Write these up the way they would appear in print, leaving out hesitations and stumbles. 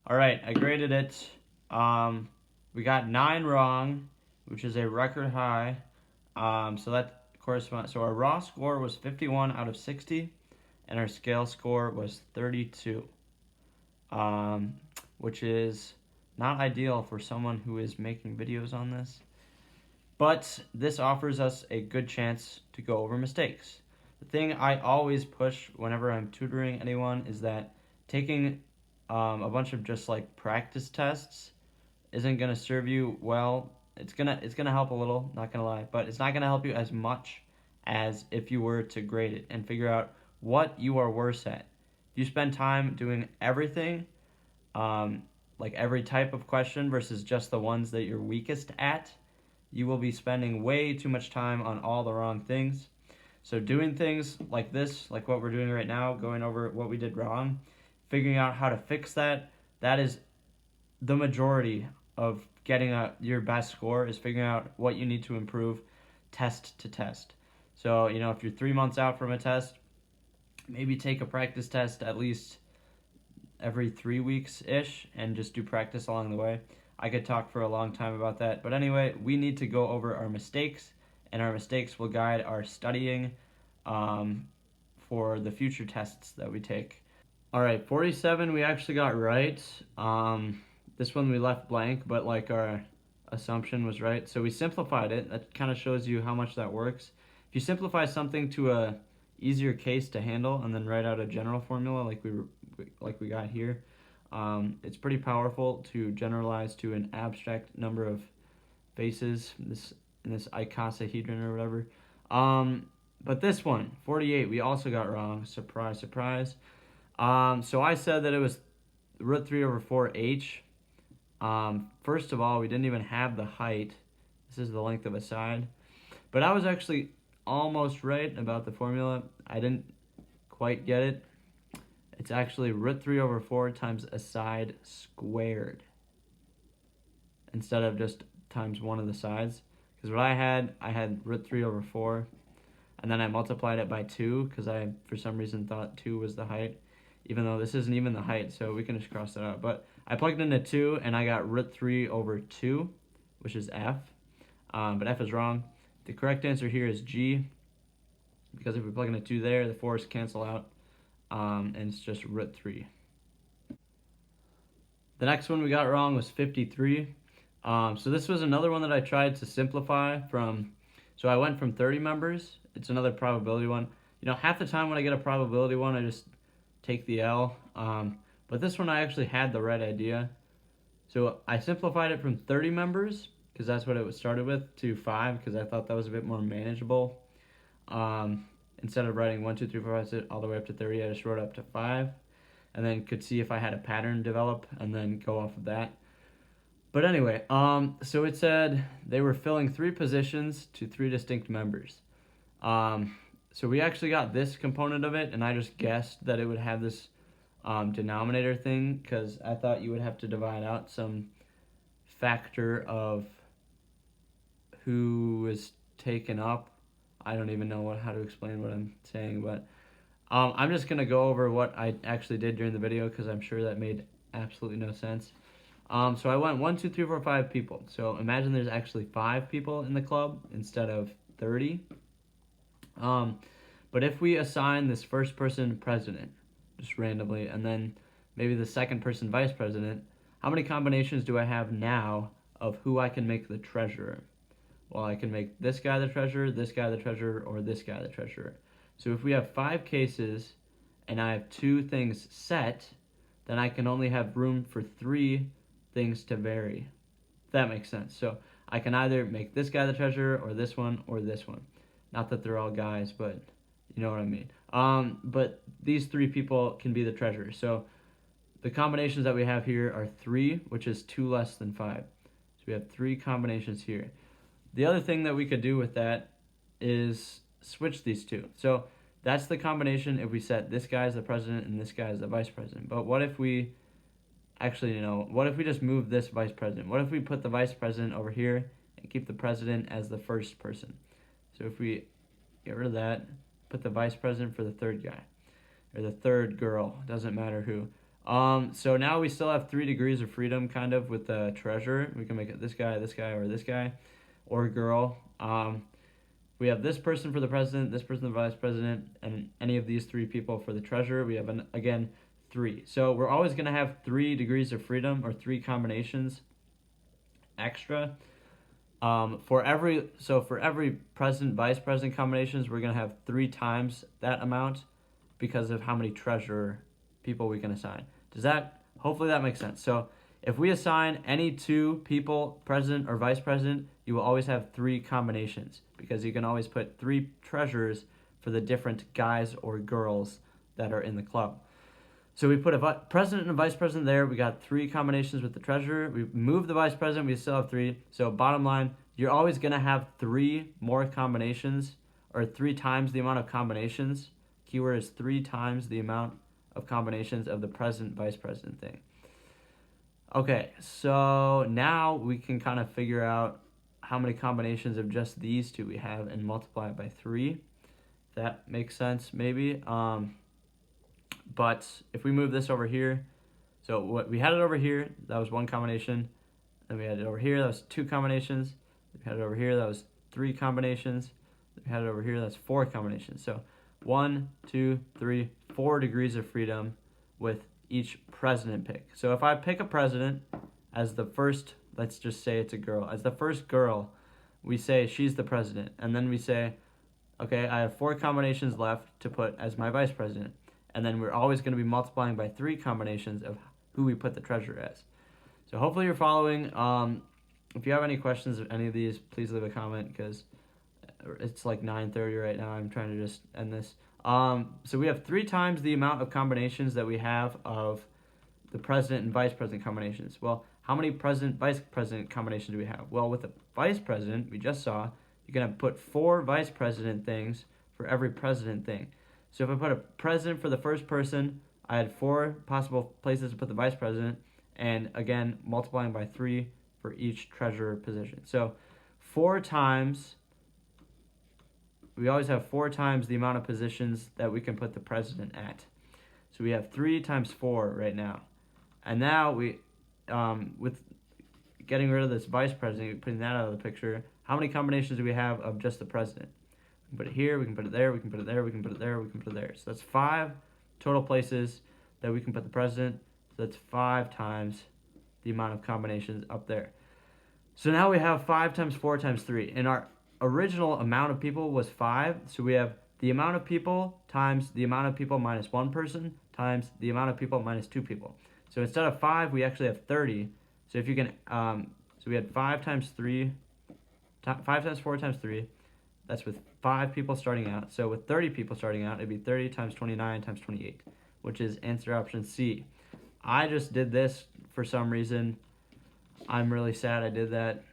All right, I graded it. We got 9 wrong, which is a record high. So that corresponds. So our raw score was 51 out of 60, and our scale score was 32, um, which is not ideal for someone who is making videos on this. But this offers us a good chance to go over mistakes. The thing I always push whenever I'm tutoring anyone is that taking a bunch of just like practice tests isn't gonna serve you well. It's gonna help a little, not gonna lie, but it's not gonna help you as much as if you were to grade it and figure out what you are worse at. If you spend time doing everything, um, like every type of question versus just the ones that you're weakest at, you will be spending way too much time on all the wrong things. So doing things like this, like what we're doing right now, going over what we did wrong, figuring out how to fix that, that is the majority of getting your best score is figuring out what you need to improve test to test. So, if you're 3 months out from a test, maybe take a practice test at least every 3 weeks ish and just do practice along the way. I could talk for a long time about that. But anyway, we need to go over our mistakes, and our mistakes will guide our studying um, for the future tests that we take. All right, 47 we actually got right. This one we left blank, but like our assumption was right. So we simplified it. That kind of shows you how much that works. If you simplify something to a easier case to handle and then write out a general formula like we got here, it's pretty powerful to generalize to an abstract number of faces in this icosahedron or whatever. But this one, 48, we also got wrong. Surprise, surprise. So I said that it was root 3 over 4h. First of all, we didn't even have the height. This is the length of a side. But I was actually almost right about the formula. I didn't quite get it. It's actually root 3 over 4 times a side squared instead of just times one of the sides. Because what I had root 3 over 4, and then I multiplied it by 2 because I, for some reason, thought 2 was the height, even though this isn't even the height, so we can just cross that out. But I plugged in a 2, and I got root 3 over 2, which is f. But f is wrong. The correct answer here is G, because if we plug in a 2 there, the 4's cancel out, and it's just root 3. The next one we got wrong was 53. So this was another one that I tried to simplify from, so I went from 30 members. It's another probability one. Half the time when I get a probability one, I just take the L. But this one I actually had the right idea. So I simplified it from 30 members, because that's what it started with, to 5, because I thought that was a bit more manageable. Instead of writing 1, 2, 3, 4, 5, 6, all the way up to 30, I just wrote up to 5, and then could see if I had a pattern develop, and then go off of that. But anyway, so it said they were filling 3 positions to 3 distinct members. So we actually got this component of it, and I just guessed that it would have this denominator thing, because I thought you would have to divide out some factor of who is taken up. I don't even know how to explain what I'm saying, but I'm just going to go over what I actually did during the video, because I'm sure that made absolutely no sense. So I went 1, 2, 3, 4, 5 people. So imagine there's actually 5 people in the club instead of 30. But if we assign this first person president, just randomly, and then maybe the second person vice president, how many combinations do I have now of who I can make the treasurer? Well, I can make this guy the treasurer, this guy the treasurer, or this guy the treasurer. So if we have 5 cases and I have 2 things set, then I can only have room for 3 things to vary. If that makes sense. So I can either make this guy the treasurer, or this one, or this one. Not that they're all guys, but you know what I mean. But these 3 people can be the treasurer. So the combinations that we have here are 3, which is 2 less than 5. So we have 3 combinations here. The other thing that we could do with that is switch these 2. So that's the combination if we set this guy as the president and this guy as the vice president. But what if we what if we just move this vice president? What if we put the vice president over here and keep the president as the first person? So if we get rid of that, put the vice president for the third guy, or the third girl, doesn't matter who. So now we still have 3 degrees of freedom, kind of, with the treasurer. We can make it this guy, or this guy, or girl. We have this person for the president, this person the vice president, and any of these 3 people for the treasurer. We have, again, 3. So we're always going to have 3 degrees of freedom, or 3 combinations extra. For every president, vice president combinations, we're going to have 3 times that amount because of how many treasurer people we can assign. Hopefully that makes sense. So if we assign any 2 people, president or vice president, you will always have 3 combinations because you can always put 3 treasurers for the different guys or girls that are in the club. So we put a president and a vice president there. We got 3 combinations with the treasurer. We move the vice president. We still have 3. So bottom line, you're always going to have 3 more combinations, or 3 times the amount of combinations. Keyword is 3 times the amount of combinations of the president, vice president thing. Okay, so now we can kind of figure out how many combinations of just these 2 we have and multiply it by 3. That makes sense, maybe. But if we move this over here, so what we had it over here, that was 1 combination. Then we had it over here, that was 2 combinations. We had it over here, that was 3 combinations. We had it over here, that's 4 combinations. So 1, 2, 3, 4 degrees of freedom with each president pick. So if I pick a president as the first, let's just say it's a girl, as the first girl, we say she's the president. And then we say, okay, I have 4 combinations left to put as my vice president. And then we're always going to be multiplying by 3 combinations of who we put the treasurer as. So hopefully you're following. If you have any questions of any of these, please leave a comment because it's like 9:30 right now. I'm trying to just end this. So we have 3 times the amount of combinations that we have of the president and vice president combinations. Well, how many president, vice president combinations do we have? Well, with the vice president, we just saw, you're going to put 4 vice president things for every president thing. So if I put a president for the first person, I had 4 possible places to put the vice president, and again, multiplying by 3 for each treasurer position. So 4 times, we always have 4 times the amount of positions that we can put the president at. So we have 3 times 4 right now. And now we, with getting rid of this vice president, putting that out of the picture, how many combinations do we have of just the president? We can put it here, we can put it there, we can put it there, we can put it there, we can put it there. So that's 5 total places that we can put the president. So that's 5 times the amount of combinations up there. So now we have 5 times 4 times 3. And our original amount of people was 5. So we have the amount of people times the amount of people minus 1 person times the amount of people minus 2 people. So instead of 5, we actually have 30. So if you can, so we had 5 times 3, 5 times 4 times 3. That's with 5 people starting out. So with 30 people starting out, it'd be 30 times 29 times 28, which is answer option C. I just did this for some reason. I'm really sad I did that.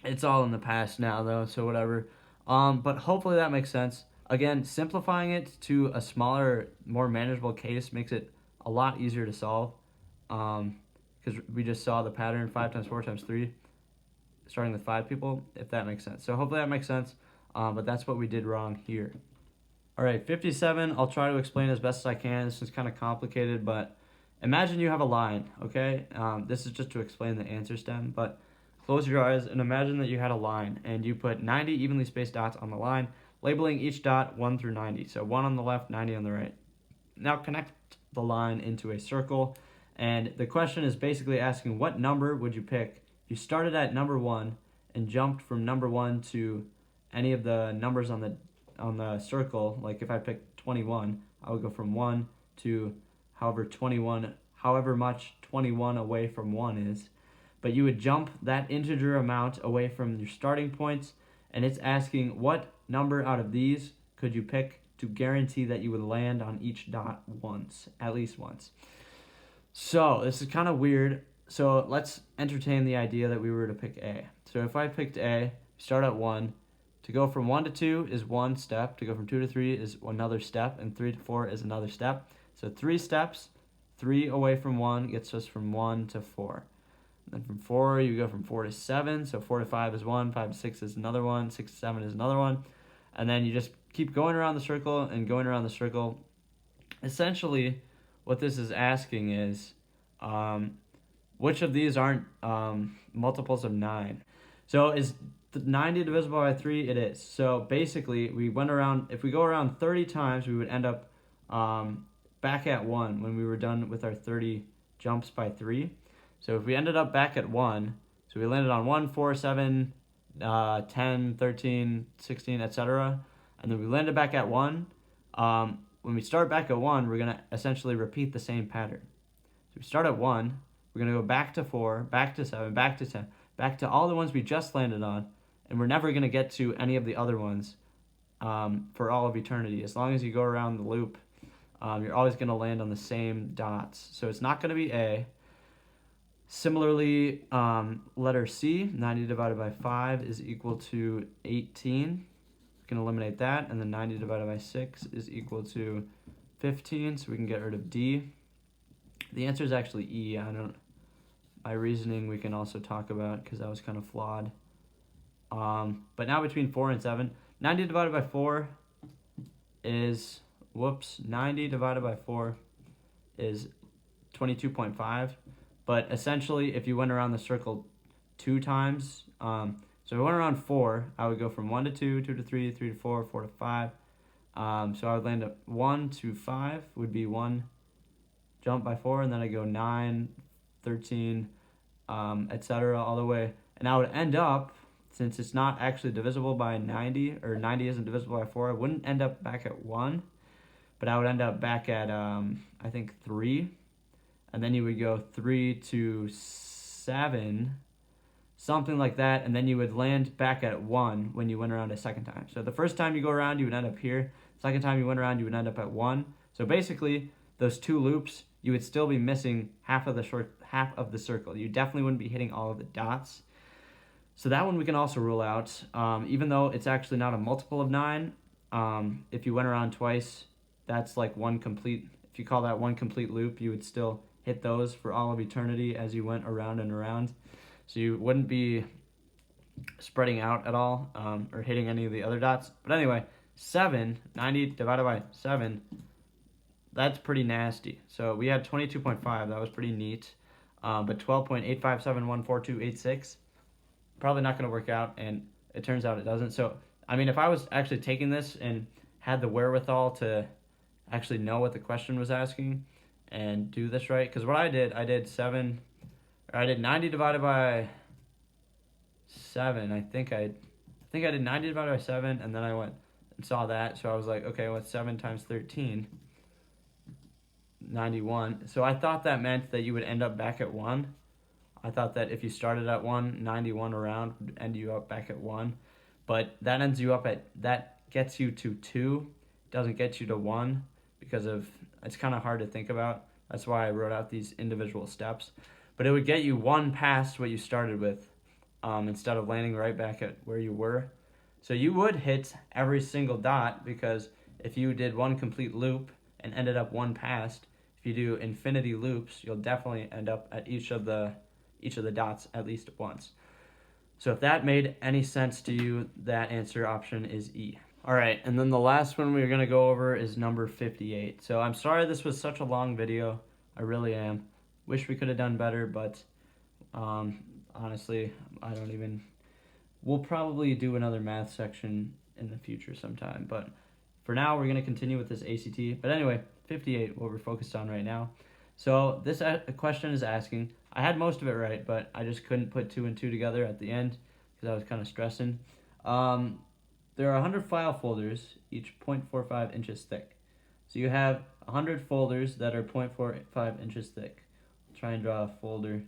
It's all in the past now, though, so whatever. But hopefully that makes sense. Again, simplifying it to a smaller, more manageable case makes it a lot easier to solve. Because we just saw the pattern, 5 times 4 times 3, starting with 5 people, if that makes sense. So hopefully that makes sense. But that's what we did wrong here. All right, 57, I'll try to explain as best as I can. This is kind of complicated, but imagine you have a line, okay? This is just to explain the answer stem, but close your eyes and imagine that you had a line and you put 90 evenly spaced dots on the line, labeling each dot 1 through 90. So 1 on the left, 90 on the right. Now connect the line into a circle, and the question is basically asking what number would you pick if you started at number 1 and jumped from number 1 to any of the numbers on the circle. Like if I picked 21, I would go from 1 to however much 21 away from 1 is. But you would jump that integer amount away from your starting points, and it's asking what number out of these could you pick to guarantee that you would land on each dot once, at least once. So this is kind of weird. So let's entertain the idea that we were to pick A. So if I picked A, start at 1, to go from 1 to 2 is 1 step. To go from 2 to 3 is another step. And 3 to 4 is another step. So 3 steps, 3 away from 1 gets us from 1 to 4. And then from 4, you go from 4 to 7. So 4 to 5 is 1. 5 to 6 is another one. 6 to 7 is another one. And then you just keep going around the circle and going around the circle. Essentially, what this is asking is, which of these aren't multiples of 9? So is 90 divisible by 3? It is. So basically, we went around, if we go around 30 times, we would end up back at 1 when we were done with our 30 jumps by 3. So if we ended up back at 1, so we landed on 1, 4, 7, 10, 13, 16, etc. And then we landed back at 1. When we start back at 1, we're going to essentially repeat the same pattern. So we start at 1, we're going to go back to 4, back to 7, back to 10, back to all the ones we just landed on, and we're never going to get to any of the other ones for all of eternity. As long as you go around the loop, you're always going to land on the same dots. So it's not going to be A. Similarly, letter C, 90 divided by 5 is equal to 18. We can eliminate that, and then 90 divided by 6 is equal to 15, so we can get rid of D. The answer is actually E. My reasoning we can also talk about because that was kind of flawed. But now between 4 and 7, 90 divided by 4 is, 90 divided by 4 is 22.5. But essentially, if you went around the circle 2 times, so if I went around 4, I would go from 1 to 2, 2 to 3, 3 to 4, 4 to 5. So I would land at 1 to 5 would be 1 jump by 4, and then I go 9, 13, etc. all the way. And I would end up, since it's not actually divisible by 90, or 90 isn't divisible by 4, I wouldn't end up back at 1, but I would end up back at, I think, 3. And then you would go 3 to 7, something like that, and then you would land back at 1 when you went around a second time. So the first time you go around, you would end up here. Second time you went around, you would end up at 1. So basically, those 2 loops, you would still be missing half of the circle. You definitely wouldn't be hitting all of the dots. So that one we can also rule out. Even though it's actually not a multiple of 9, if you went around twice, that's like one complete, if you call that one complete loop, you would still hit those for all of eternity as you went around and around. So you wouldn't be spreading out at all or hitting any of the other dots. But anyway, 90 divided by 7, that's pretty nasty. So we had 22.5, that was pretty neat. But 12.8571428.6, probably not going to work out, and it turns out it doesn't. So, I mean, if I was actually taking this and had the wherewithal to actually know what the question was asking and do this right, because what I did 90 divided by 7. I think I did 90 divided by 7, and then I went and saw that, so I was like, okay, what's 7 times 13? 91. So I thought that meant that you would end up back at 1. I thought that if you started at 1, 91 around would end you up back at 1. But that gets you to 2, doesn't get you to 1 because it's kind of hard to think about. That's why I wrote out these individual steps. But it would get you 1 past what you started with instead of landing right back at where you were. So you would hit every single dot, because if you did 1 complete loop and ended up 1 past, if you do infinity loops, you'll definitely end up at each of the dots at least once. So if that made any sense to you, that answer option is E. All right, and then the last one we're gonna go over is number 58. So I'm sorry this was such a long video. I really am. Wish we could have done better, but honestly, we'll probably do another math section in the future sometime. But for now, we're gonna continue with this ACT. But anyway, 58, what we're focused on right now. So this question is asking, I had most of it right, but I just couldn't put 2 and 2 together at the end because I was kind of stressing. There are 100 file folders, each 0.45 inches thick. So you have 100 folders that are 0.45 inches thick. I'll try and draw a folder.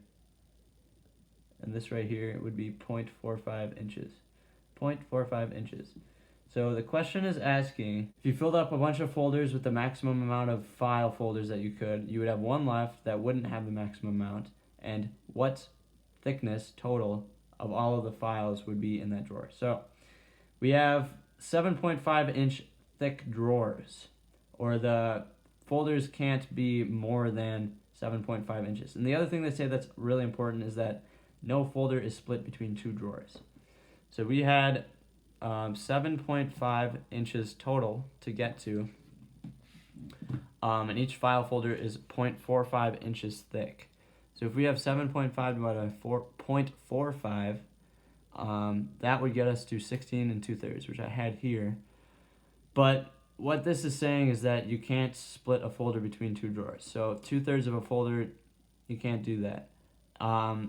And this right here would be 0.45 inches. 0.45 inches. So the question is asking, if you filled up a bunch of folders with the maximum amount of file folders that you would have 1 left that wouldn't have the maximum amount, and what thickness total of all of the files would be in that drawer. So we have 7.5 inch thick drawers, or the folders can't be more than 7.5 inches. And the other thing they say that's really important is that no folder is split between 2 drawers. So we had 7.5 inches total to get to. and each file folder is 0.45 inches thick. So if we have 7.5 divided by 0.45, that would get us to 16 and 2/3, which I had here. But what this is saying is that you can't split a folder between two drawers. So 2/3 of a folder, you can't do that.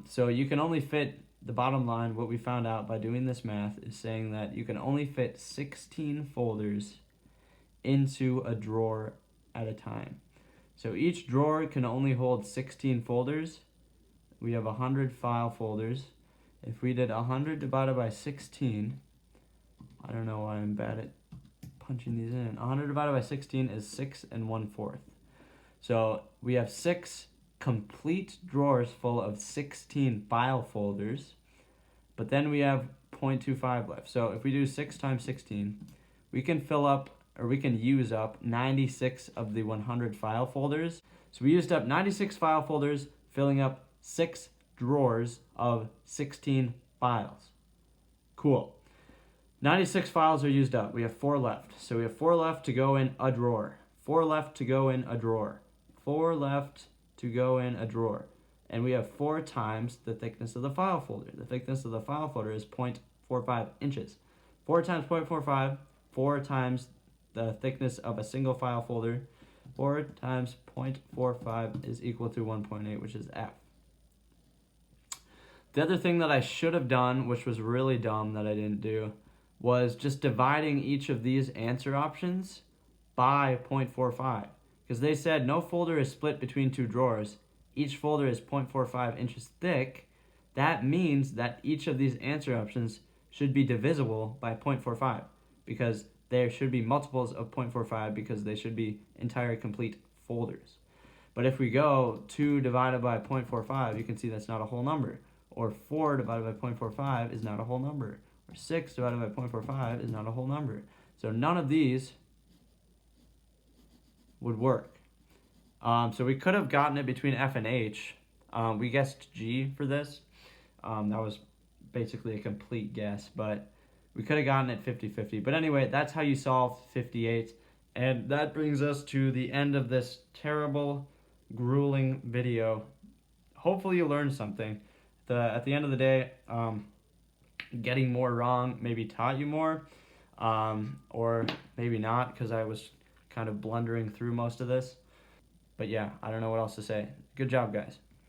So you can only fit, the bottom line, what we found out by doing this math is saying that you can only fit 16 folders into a drawer at a time. So each drawer can only hold 16 folders. We have 100 file folders. If we did 100 divided by 16, I don't know why I'm bad at punching these in. 100 divided by 16 is 6 1/4. So we have 6 complete drawers full of 16 file folders, but then we have 0.25 left. So if we do 6 times 16, we can use up 96 of the 100 file folders. So we used up 96 file folders, filling up 6 drawers of 16 files. Cool. 96 files are used up. We have 4 left. So we have 4 left to go in a drawer. 4 left to go in a drawer. 4 left to go in a drawer. And we have 4 times the thickness of the file folder. The thickness of the file folder is 0.45 inches. 4 times 0.45, 4 times the thickness of a single file folder. 4 times 0.45 is equal to 1.8, which is F. The other thing that I should have done, which was really dumb that I didn't do, was just dividing each of these answer options by 0.45. Because they said no folder is split between two drawers. Each folder is 0.45 inches thick. That means that each of these answer options should be divisible by 0.45, because there should be multiples of 0.45, because they should be entire complete folders. But if we go 2 divided by 0.45, you can see that's not a whole number. Or 4 divided by 0.45 is not a whole number. Or 6 divided by 0.45 is not a whole number. So none of these would work. So we could have gotten it between F and H. We guessed G for this. That was basically a complete guess, but we could have gotten it 50-50. But anyway, that's how you solve 58. And that brings us to the end of this terrible, grueling video. Hopefully you learned something. At the end of the day, getting more wrong maybe taught you more, or maybe not, because I was kind of blundering through most of this. But yeah, I don't know what else to say. Good job, guys.